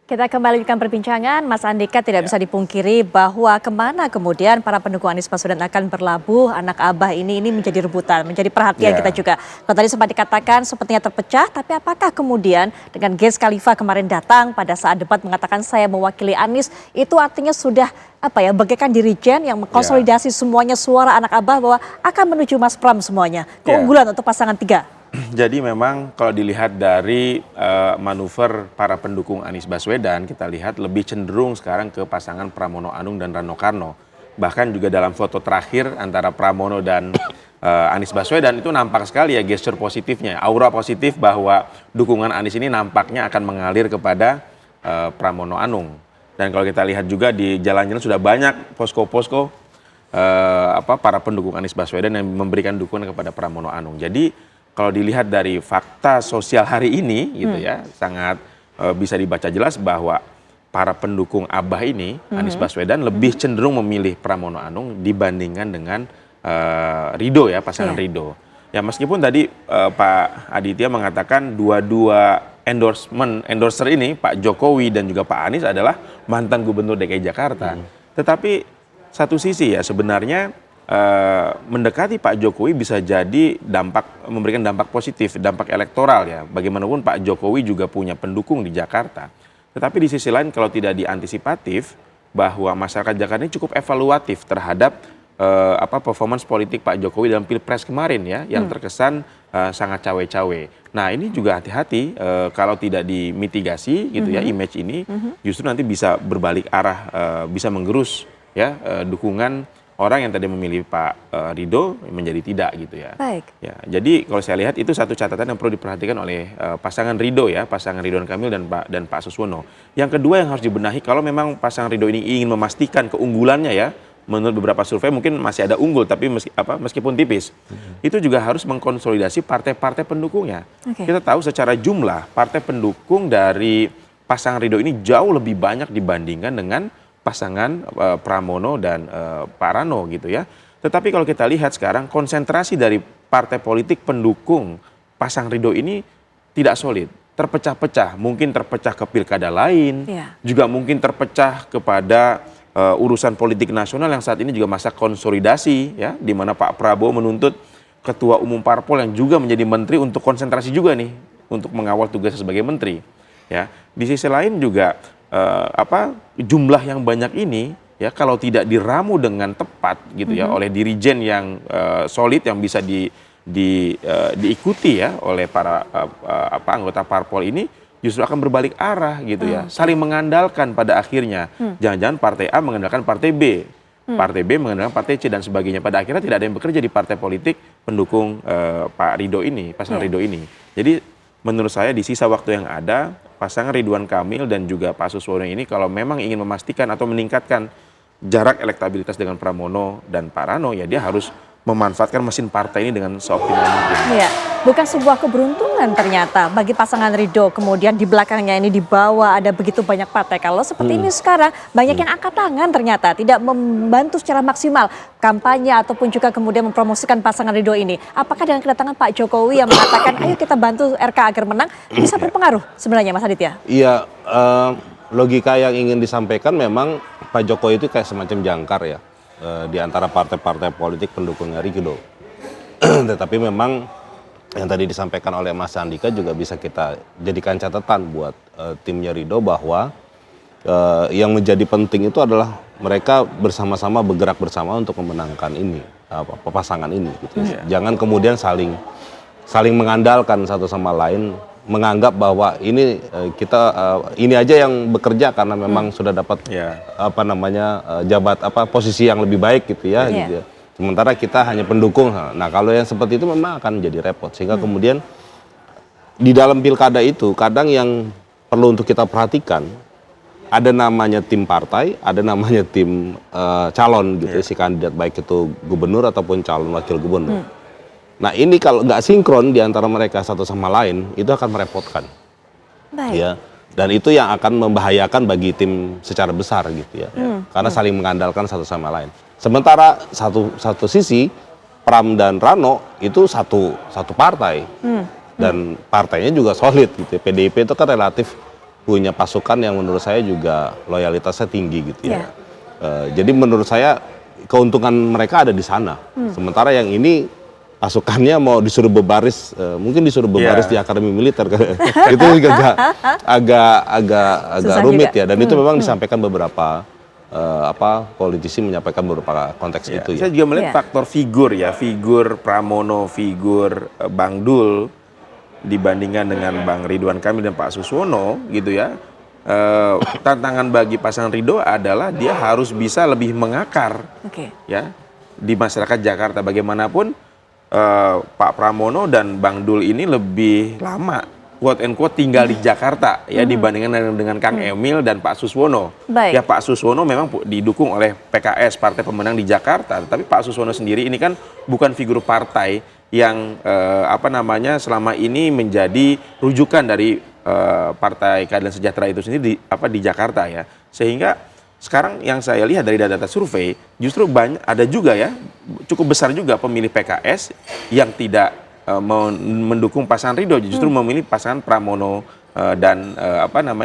Kita kembali lanjutkan perbincangan, Mas Andika tidak bisa dipungkiri bahwa kemana kemudian para pendukung Anies Baswedan akan berlabuh, anak abah ini menjadi rebutan, menjadi perhatian kita juga. Kalau tadi sempat dikatakan sepertinya terpecah, tapi apakah kemudian dengan Wiz Khalifa kemarin datang pada saat debat mengatakan saya mewakili Anies, itu artinya sudah bagaikan dirijen yang mengkonsolidasi semuanya suara anak abah bahwa akan menuju Mas Pram semuanya. Keunggulan untuk pasangan 3. Jadi memang kalau dilihat dari manuver para pendukung Anies Baswedan, kita lihat lebih cenderung sekarang ke pasangan Pramono Anung dan Rano Karno. Bahkan juga dalam foto terakhir antara Pramono dan Anies Baswedan itu nampak sekali ya gestur positifnya, aura positif bahwa dukungan Anies ini nampaknya akan mengalir kepada Pramono Anung. Dan kalau kita lihat juga di jalan-jalan sudah banyak posko-posko para pendukung Anies Baswedan yang memberikan dukungan kepada Pramono Anung. Jadi kalau dilihat dari fakta sosial hari ini gitu ya, sangat bisa dibaca jelas bahwa para pendukung Abah ini, Anies Baswedan lebih cenderung memilih Pramono Anung dibandingkan dengan Ridho ya, pasangan Ridho. Ya meskipun tadi Pak Aditya mengatakan dua endorser ini, Pak Jokowi dan juga Pak Anies adalah mantan gubernur DKI Jakarta. Tetapi satu sisi ya sebenarnya mendekati Pak Jokowi bisa jadi memberikan dampak positif, dampak elektoral ya. Bagaimanapun Pak Jokowi juga punya pendukung di Jakarta. Tetapi di sisi lain kalau tidak diantisipatif bahwa masyarakat Jakarta ini cukup evaluatif terhadap performance politik Pak Jokowi dalam Pilpres kemarin ya, yang terkesan sangat cawe-cawe. Nah ini juga hati-hati kalau tidak dimitigasi gitu ya, image ini justru nanti bisa berbalik arah, bisa menggerus ya dukungan orang yang tadi memilih Pak Ridho menjadi tidak gitu ya. Baik. Ya, jadi kalau saya lihat itu satu catatan yang perlu diperhatikan oleh pasangan Ridho ya, pasangan Ridwan Kamil dan Pak Suswono. Yang kedua yang harus dibenahi kalau memang pasangan Ridho ini ingin memastikan keunggulannya ya, menurut beberapa survei mungkin masih ada unggul tapi meskipun tipis. Itu juga harus mengkonsolidasi partai-partai pendukungnya. Kita tahu secara jumlah partai pendukung dari pasangan Ridho ini jauh lebih banyak dibandingkan dengan pasangan Pramono dan Pak Rano gitu ya. Tetapi kalau kita lihat sekarang konsentrasi dari partai politik pendukung pasangan Ridho ini tidak solid, terpecah-pecah, mungkin terpecah ke pilkada lain, juga mungkin terpecah kepada urusan politik nasional yang saat ini juga masa konsolidasi ya, di mana Pak Prabowo menuntut ketua umum parpol yang juga menjadi menteri untuk konsentrasi juga nih untuk mengawal tugasnya sebagai menteri ya. Di sisi lain juga jumlah yang banyak ini ya kalau tidak diramu dengan tepat gitu ya oleh dirijen yang solid yang bisa diikuti ya oleh para anggota parpol ini justru akan berbalik arah gitu ya, saling mengandalkan pada akhirnya. Jangan-jangan partai A mengandalkan partai B, partai B mengandalkan partai C dan sebagainya. Pada akhirnya tidak ada yang bekerja di partai politik pendukung Pak Ridho ini, pasangan Ridho ini. Jadi menurut saya di sisa waktu yang ada, pasangan Ridwan Kamil dan juga Pak Suswono ini kalau memang ingin memastikan atau meningkatkan jarak elektabilitas dengan Pramono dan Pak Rano, ya dia harus memanfaatkan mesin partai ini dengan seoptimal mungkin. Iya, bukan sebuah keberuntungan ternyata bagi pasangan Ridho kemudian di belakangnya ini dibawa ada begitu banyak partai. Kalau seperti ini sekarang banyak yang angkat tangan ternyata tidak membantu secara maksimal kampanye ataupun juga kemudian mempromosikan pasangan Ridho ini. Apakah dengan kedatangan Pak Jokowi yang mengatakan ayo kita bantu RK agar menang bisa berpengaruh sebenarnya Mas Aditya? Iya, logika yang ingin disampaikan memang Pak Jokowi itu kayak semacam jangkar ya di antara partai-partai politik pendukungnya Ridho. Tetapi memang yang tadi disampaikan oleh Mas Andika juga bisa kita jadikan catatan buat timnya Ridho bahwa yang menjadi penting itu adalah mereka bersama-sama bergerak bersama untuk memenangkan ini pasangan ini gitu. Jangan kemudian saling mengandalkan satu sama lain, menganggap bahwa ini ini aja yang bekerja karena memang sudah dapat posisi yang lebih baik gitu ya. Gitu ya. Sementara kita hanya pendukung. Nah kalau yang seperti itu memang akan jadi repot sehingga kemudian di dalam pilkada itu kadang yang perlu untuk kita perhatikan ada namanya tim partai, ada namanya tim calon gitu si kandidat baik itu gubernur ataupun calon wakil gubernur. Nah ini kalau nggak sinkron di antara mereka satu sama lain itu akan merepotkan. Baik. Ya. Dan itu yang akan membahayakan bagi tim secara besar gitu ya. Karena saling mengandalkan satu sama lain. Sementara satu sisi Pram dan Rano itu satu partai. Dan partainya juga solid gitu. PDIP itu kan relatif punya pasukan yang menurut saya juga loyalitasnya tinggi gitu ya. Yeah. Jadi menurut saya keuntungan mereka ada di sana. Sementara yang ini pasukannya mau disuruh berbaris, mungkin disuruh berbaris di akademi militer, itu juga agak rumit juga. ya. Dan itu memang disampaikan beberapa politisi menyampaikan beberapa konteks itu ya. Saya juga melihat faktor figur ya, figur Pramono, figur Bang Dul dibandingkan dengan Bang Ridwan Kamil dan Pak Suswono gitu ya. Tantangan bagi pasangan Ridho adalah dia harus bisa lebih mengakar ya di masyarakat Jakarta. Bagaimanapun Pak Pramono dan Bang Dul ini lebih lama quote and quote tinggal di Jakarta ya dibandingkan dengan Kang Emil dan Pak Suswono. Baik. Ya Pak Suswono memang didukung oleh PKS, partai pemenang di Jakarta, tapi Pak Suswono sendiri ini kan bukan figur partai yang selama ini menjadi rujukan dari Partai Keadilan Sejahtera itu sendiri di Jakarta ya. Sehingga sekarang yang saya lihat dari data survei justru ada juga ya cukup besar juga pemilih PKS yang tidak mendukung pasangan Ridho, justru memilih pasangan Pramono dan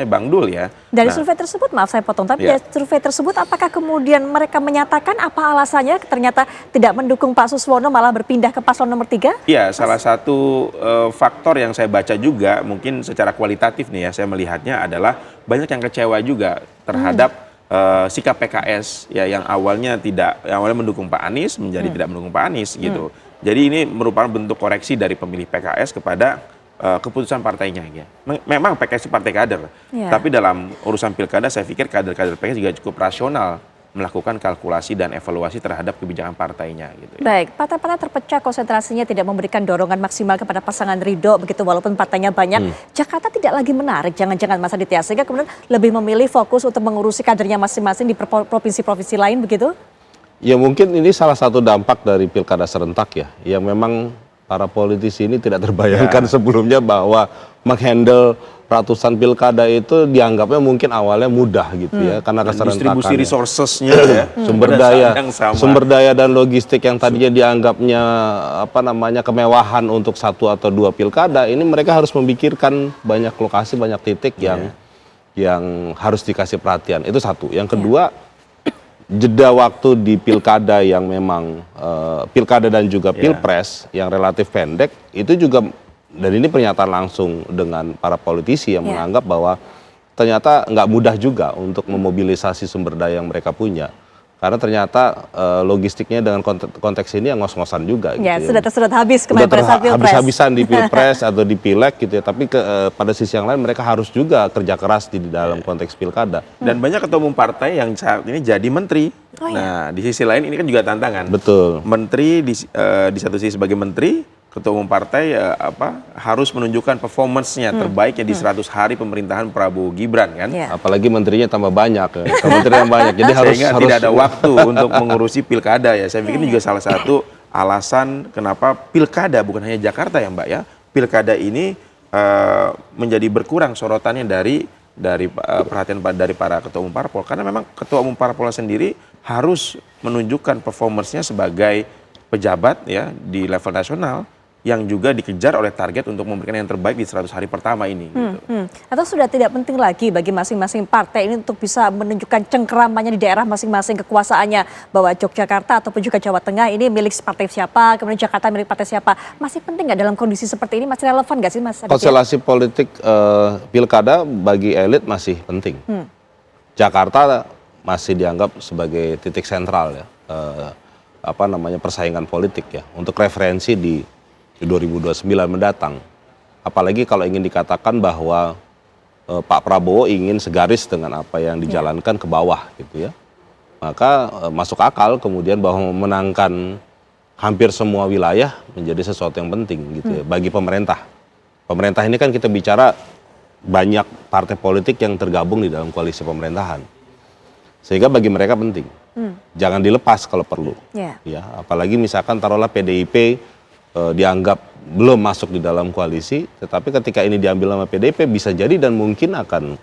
Bang Dul ya. Dari survei tersebut, maaf saya potong, tapi dari survei tersebut apakah kemudian mereka menyatakan apa alasannya ternyata tidak mendukung Pak Suswono malah berpindah ke paslon nomor 3? Iya, salah satu faktor yang saya baca juga mungkin secara kualitatif nih ya saya melihatnya adalah banyak yang kecewa juga terhadap sikap PKS ya yang awalnya mendukung Pak Anies menjadi tidak mendukung Pak Anies gitu. Jadi ini merupakan bentuk koreksi dari pemilih PKS kepada keputusan partainya ya. Memang PKS itu partai kader, tapi dalam urusan pilkada saya pikir kader-kader PKS juga cukup rasional melakukan kalkulasi dan evaluasi terhadap kebijakan partainya gitu. Baik, partai-partai terpecah konsentrasinya tidak memberikan dorongan maksimal kepada pasangan Ridho begitu walaupun partainya banyak. Jakarta tidak lagi menarik jangan-jangan Mas Aditya sehingga kemudian lebih memilih fokus untuk mengurusi kadernya masing-masing di provinsi-provinsi lain begitu? Ya mungkin ini salah satu dampak dari pilkada serentak ya, yang memang para politisi ini tidak terbayangkan sebelumnya bahwa menghandle ratusan pilkada itu dianggapnya mungkin awalnya mudah gitu ya, karena keserentakan. Distribusi resourcesnya ya, sumber daya dan logistik yang tadinya dianggapnya kemewahan untuk satu atau dua pilkada, ini mereka harus memikirkan banyak lokasi, banyak titik yang harus dikasih perhatian. Itu satu. Yang kedua, jeda waktu di pilkada yang memang pilkada dan juga pilpres yang relatif pendek itu juga, dan ini pernyataan langsung dengan para politisi yang menganggap bahwa ternyata nggak mudah juga untuk memobilisasi sumber daya yang mereka punya. Karena ternyata logistiknya dengan konteks ini yang ngos-ngosan juga. Ya, gitu sudah habis kemarin pada saat pilpres. Habis-habisan di pilpres atau di pileg gitu ya. Tapi pada sisi yang lain mereka harus juga kerja keras di dalam konteks pilkada. Dan banyak ketua umum partai yang saat ini jadi menteri. Nah, di sisi lain ini kan juga tantangan. Betul. Menteri di satu sisi sebagai menteri, ketua umum partai harus menunjukkan performance-nya terbaiknya di 100 hari pemerintahan Prabowo Gibran kan. Apalagi menterinya tambah banyak, kementerian banyak. Jadi harus tidak ada waktu untuk mengurusi pilkada ya. Saya pikir ini juga salah satu alasan kenapa pilkada bukan hanya Jakarta ya Mbak ya. Pilkada ini menjadi berkurang sorotannya dari perhatian dari para ketua umum parpol, karena memang ketua umum parpol sendiri harus menunjukkan performance-nya sebagai pejabat ya di level nasional yang juga dikejar oleh target untuk memberikan yang terbaik di 100 hari pertama ini. Atau sudah tidak penting lagi bagi masing-masing partai ini untuk bisa menunjukkan cengkeramannya di daerah masing-masing kekuasaannya, bahwa Yogyakarta ataupun juga Jawa Tengah ini milik partai siapa, kemudian Jakarta milik partai siapa. Masih penting nggak dalam kondisi seperti ini, masih relevan nggak sih Mas Aditya? Konstelasi politik pilkada bagi elit masih penting. Jakarta masih dianggap sebagai titik sentral ya, persaingan politik ya, untuk referensi di 2029 mendatang. Apalagi kalau ingin dikatakan bahwa Pak Prabowo ingin segaris dengan apa yang dijalankan ke bawah gitu ya. Maka masuk akal kemudian bahwa memenangkan hampir semua wilayah menjadi sesuatu yang penting gitu ya bagi pemerintah. Pemerintah ini kan kita bicara banyak partai politik yang tergabung di dalam koalisi pemerintahan. Sehingga bagi mereka penting. Jangan dilepas kalau perlu. Ya, apalagi misalkan taruhlah PDIP dianggap belum masuk di dalam koalisi, tetapi ketika ini diambil sama PDIP bisa jadi dan mungkin akan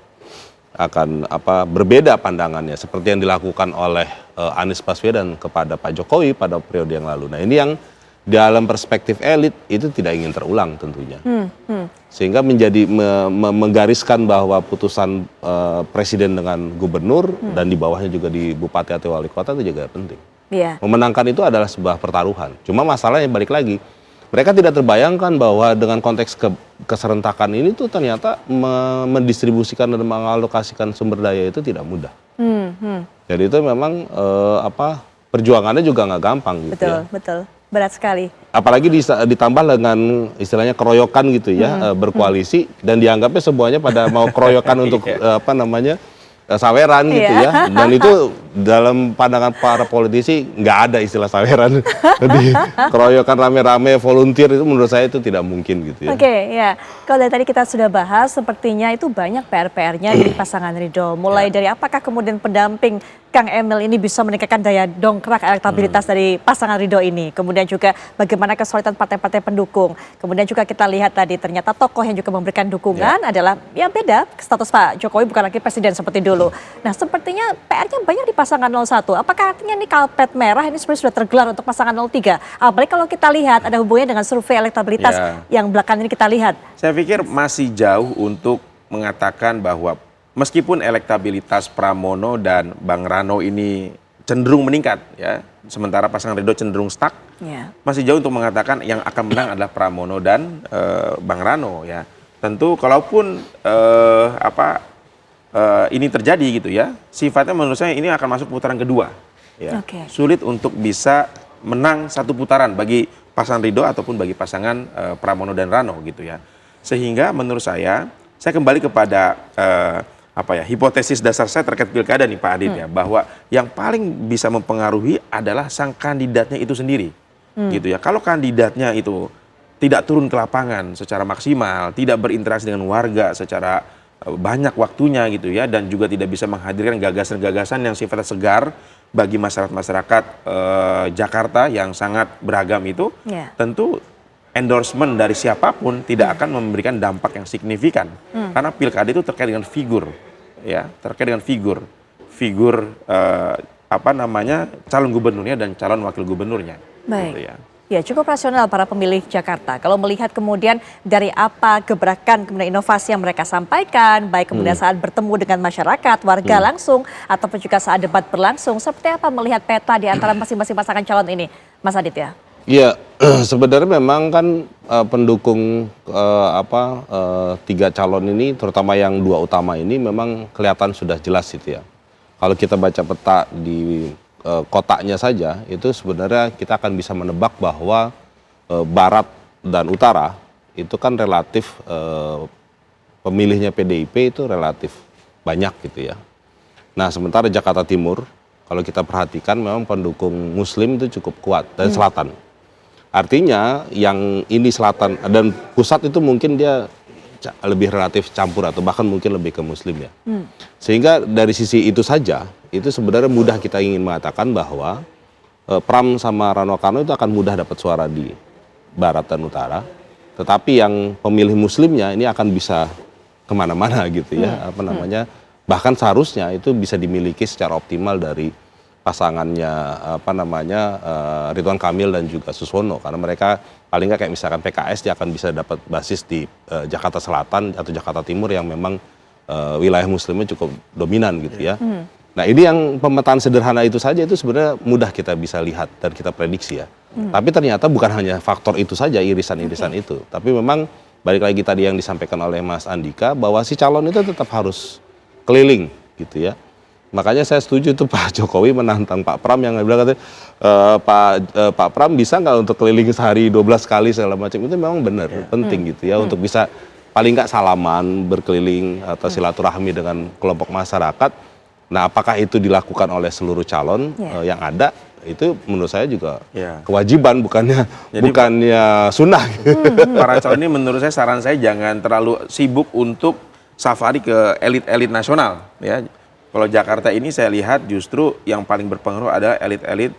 berbeda pandangannya seperti yang dilakukan oleh Anies Baswedan kepada Pak Jokowi pada periode yang lalu. Nah, ini yang dalam perspektif elit itu tidak ingin terulang tentunya. Sehingga menjadi menggariskan bahwa putusan presiden dengan gubernur dan di bawahnya juga di bupati atau wali kota itu juga penting. Iya. Memenangkan itu adalah sebuah pertaruhan. Cuma masalahnya balik lagi, mereka tidak terbayangkan bahwa dengan konteks keserentakan ini tuh ternyata mendistribusikan dan mengalokasikan sumber daya itu tidak mudah. Jadi itu memang perjuangannya juga nggak gampang gitu Betul, ya. betul. Berat sekali. Apalagi ditambah dengan istilahnya keroyokan gitu ya, berkoalisi dan dianggapnya semuanya pada mau keroyokan untuk saweran gitu ya. Dan itu dalam pandangan para politisi nggak ada istilah saweran. Jadi keroyokan rame-rame volunteer itu menurut saya itu tidak mungkin gitu ya. Oke, ya. Kalau dari tadi kita sudah bahas, sepertinya itu banyak PR-PR-nya dari pasangan Ridho. Mulai dari apakah kemudian pendamping Kang Emil ini bisa meningkatkan daya dongkrak elektabilitas dari pasangan Ridho ini. Kemudian juga bagaimana kesulitan partai-partai pendukung. Kemudian juga kita lihat tadi ternyata tokoh yang juga memberikan dukungan adalah ya beda. Status Pak Jokowi bukan lagi presiden seperti dulu. Nah sepertinya PR-nya banyak di pasangan 01. Apakah artinya ini karpet merah ini sebenarnya sudah tergelar untuk pasangan 03? Apalagi kalau kita lihat ada hubungannya dengan survei elektabilitas yang belakangan ini kita lihat. Saya pikir masih jauh untuk mengatakan bahwa meskipun elektabilitas Pramono dan Bang Rano ini cenderung meningkat, ya, sementara pasangan Ridho cenderung stuck, masih jauh untuk mengatakan yang akan menang adalah Pramono dan Bang Rano, ya. Tentu kalaupun ini terjadi gitu ya, sifatnya menurut saya ini akan masuk putaran kedua, ya. Sulit untuk bisa menang satu putaran bagi pasangan Ridho ataupun bagi pasangan Pramono dan Rano gitu ya. Sehingga menurut saya kembali kepada hipotesis dasar saya terkait pilkada nih Pak Adit ya, bahwa yang paling bisa mempengaruhi adalah sang kandidatnya itu sendiri, gitu ya. Kalau kandidatnya itu tidak turun ke lapangan secara maksimal, tidak berinteraksi dengan warga secara banyak waktunya gitu ya, dan juga tidak bisa menghadirkan gagasan-gagasan yang sifatnya segar bagi masyarakat Jakarta yang sangat beragam itu, tentu endorsement dari siapapun tidak akan memberikan dampak yang signifikan, karena pilkada itu terkait dengan figur, ya, terkait dengan figur calon gubernurnya dan calon wakil gubernurnya. Baik. Gitu ya. Ya, cukup rasional para pemilih Jakarta. Kalau melihat kemudian dari apa gebrakan kemudian inovasi yang mereka sampaikan, baik kemudian saat bertemu dengan masyarakat, warga langsung, ataupun juga saat debat berlangsung, seperti apa melihat peta di antara masing-masing pasangan calon ini, Mas Adit ya? Iya, sebenarnya memang kan pendukung tiga calon ini, terutama yang dua utama ini memang kelihatan sudah jelas gitu ya. Kalau kita baca peta di kotaknya saja, itu sebenarnya kita akan bisa menebak bahwa Barat dan Utara itu kan relatif pemilihnya PDIP itu relatif banyak gitu ya. Nah sementara Jakarta Timur, kalau kita perhatikan memang pendukung Muslim itu cukup kuat, dan Selatan. Artinya yang ini selatan dan pusat itu mungkin dia lebih relatif campur atau bahkan mungkin lebih ke Muslim ya. Sehingga dari sisi itu saja, itu sebenarnya mudah kita ingin mengatakan bahwa Pram sama Rano Karno itu akan mudah dapat suara di Barat dan Utara. Tetapi yang pemilih Muslimnya ini akan bisa kemana-mana gitu ya, bahkan seharusnya itu bisa dimiliki secara optimal dari pasangannya Ridwan Kamil dan juga Suswono, karena mereka paling nggak kayak misalkan PKS dia akan bisa dapat basis di Jakarta Selatan atau Jakarta Timur yang memang wilayah Muslimnya cukup dominan gitu ya. Nah ini yang pemetaan sederhana itu saja itu sebenarnya mudah kita bisa lihat dan kita prediksi ya. Tapi ternyata bukan hanya faktor itu saja, irisan-irisan itu, tapi memang balik lagi tadi yang disampaikan oleh Mas Andika bahwa si calon itu tetap harus keliling gitu ya. Makanya saya setuju tuh Pak Jokowi menantang Pak Pram yang bilang katanya Pak Pram bisa nggak untuk keliling sehari 12 kali segala macam, itu memang benar penting gitu ya, untuk bisa paling nggak salaman berkeliling atau silaturahmi dengan kelompok masyarakat. Nah apakah itu dilakukan oleh seluruh calon yang ada, itu menurut saya juga kewajiban, bukannya sunnah. Para calon ini menurut saya, saran saya jangan terlalu sibuk untuk safari ke elit-elit nasional ya. Kalau Jakarta ini saya lihat justru yang paling berpengaruh adalah elit-elit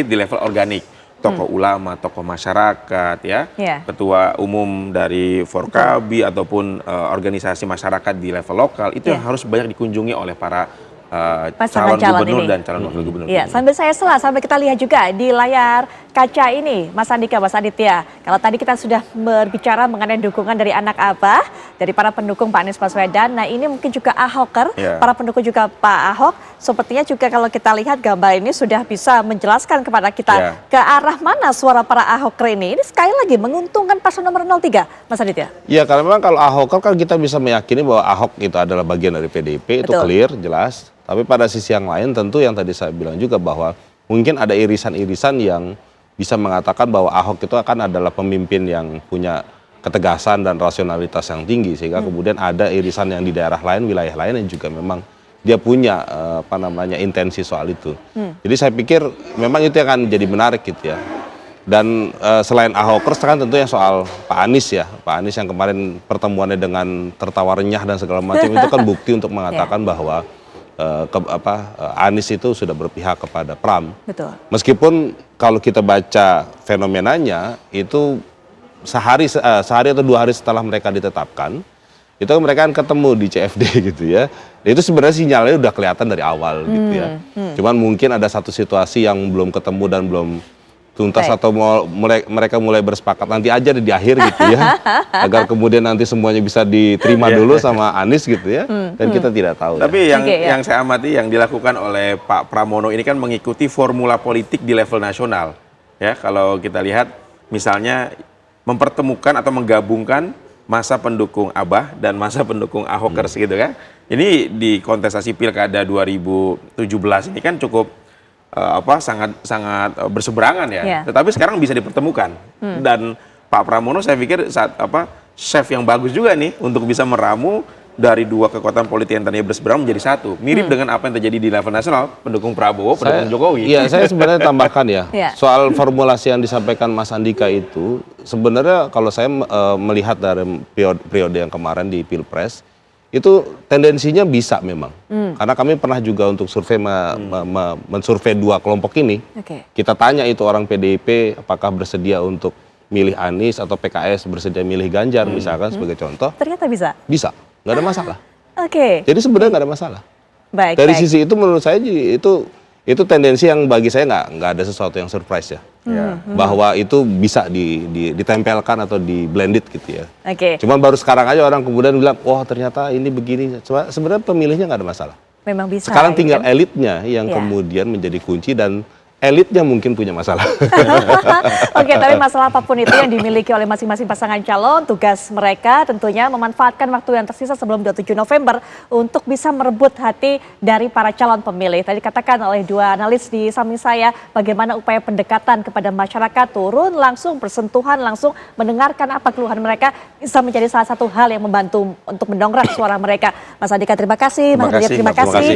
di level organik, tokoh ulama, tokoh masyarakat ya, ketua umum dari Forkabi ataupun organisasi masyarakat di level lokal, itu yang harus banyak dikunjungi oleh para Pasangan calon calon gubernur ini. dan calon wakil gubernur. Iya, sambil saya sambil kita lihat juga di layar kaca ini, Mas Andika, Mas Aditya. Kalau tadi kita sudah berbicara mengenai dukungan dari anak Abah, dari para pendukung Pak Anies Baswedan. Nah, ini mungkin juga Ahoker, para pendukung juga Pak Ahok. Sepertinya juga kalau kita lihat gambar ini sudah bisa menjelaskan kepada kita ke arah mana suara para Ahoker ini. Ini sekali lagi menguntungkan paslon nomor 03, Mas Aditya. Iya, karena memang kalau Ahoker kan kita bisa meyakini bahwa Ahok itu adalah bagian dari PDIP, itu clear, jelas. Tapi pada sisi yang lain tentu yang tadi saya bilang juga bahwa mungkin ada irisan-irisan yang bisa mengatakan bahwa Ahok itu akan adalah pemimpin yang punya ketegasan dan rasionalitas yang tinggi. Sehingga kemudian ada irisan yang di daerah lain, wilayah lain yang juga memang dia punya intensi soal itu. Jadi saya pikir memang itu yang akan jadi menarik gitu ya. Dan selain Ahokers kan tentu yang soal Pak Anies ya. Pak Anies yang kemarin pertemuannya dengan tertawa renyah dan segala macam itu kan bukti untuk mengatakan bahwa Anies itu sudah berpihak kepada Pram. Betul. Meskipun kalau kita baca fenomenanya itu sehari atau 2 hari setelah mereka ditetapkan, itu mereka kan ketemu di CFD gitu ya. Itu sebenarnya sinyalnya udah kelihatan dari awal gitu ya. Cuman mungkin ada satu situasi yang belum ketemu dan belum tuntas atau mereka mulai bersepakat nanti aja di akhir gitu ya, agar kemudian nanti semuanya bisa diterima dulu sama Anies gitu ya, dan kita tidak tahu. Tapi yang saya amati yang dilakukan oleh Pak Pramono ini kan mengikuti formula politik di level nasional ya. Kalau kita lihat misalnya mempertemukan atau menggabungkan masa pendukung Abah dan masa pendukung Ahokers gitu kan. Ini di kontestasi Pilkada 2017 ini kan cukup sangat berseberangan ya. Tetapi sekarang bisa dipertemukan. Dan Pak Pramono saya pikir chef yang bagus juga nih untuk bisa meramu dari 2 kekuatan politik yang tadinya berseberangan menjadi satu. Mirip dengan apa yang terjadi di level nasional, pendukung Prabowo, pendukung Jokowi. Iya, saya sebenarnya tambahkan ya. Soal formulasi yang disampaikan Mas Andika itu, sebenarnya kalau saya melihat dari periode yang kemarin di Pilpres, itu tendensinya bisa memang. Karena kami pernah juga untuk survei mensurvei 2 kelompok ini. Kita tanya itu orang PDIP apakah bersedia untuk milih Anies atau PKS bersedia milih Ganjar misalkan sebagai contoh. Ternyata bisa. Bisa, nggak ada masalah. Jadi sebenarnya nggak ada masalah. Dari sisi itu menurut saya itu tendensi yang bagi saya nggak ada sesuatu yang surprise ya. Bahwa itu bisa ditempelkan atau di blended gitu ya. Cuman baru sekarang aja orang kemudian bilang, wah ternyata ini begini. Sebenarnya pemilihnya nggak ada masalah. Memang bisa. Sekarang tinggal elitnya yang kemudian menjadi kunci dan elitnya mungkin punya masalah. Tapi masalah apapun itu yang dimiliki oleh masing-masing pasangan calon, tugas mereka tentunya memanfaatkan waktu yang tersisa sebelum 27 November untuk bisa merebut hati dari para calon pemilih. Tadi katakan oleh 2 analis di samping saya, bagaimana upaya pendekatan kepada masyarakat, turun langsung, bersentuhan langsung, mendengarkan apa keluhan mereka, bisa menjadi salah satu hal yang membantu untuk mendongkrak suara mereka. Mas Andika terima kasih, Mas Aditya terima kasih.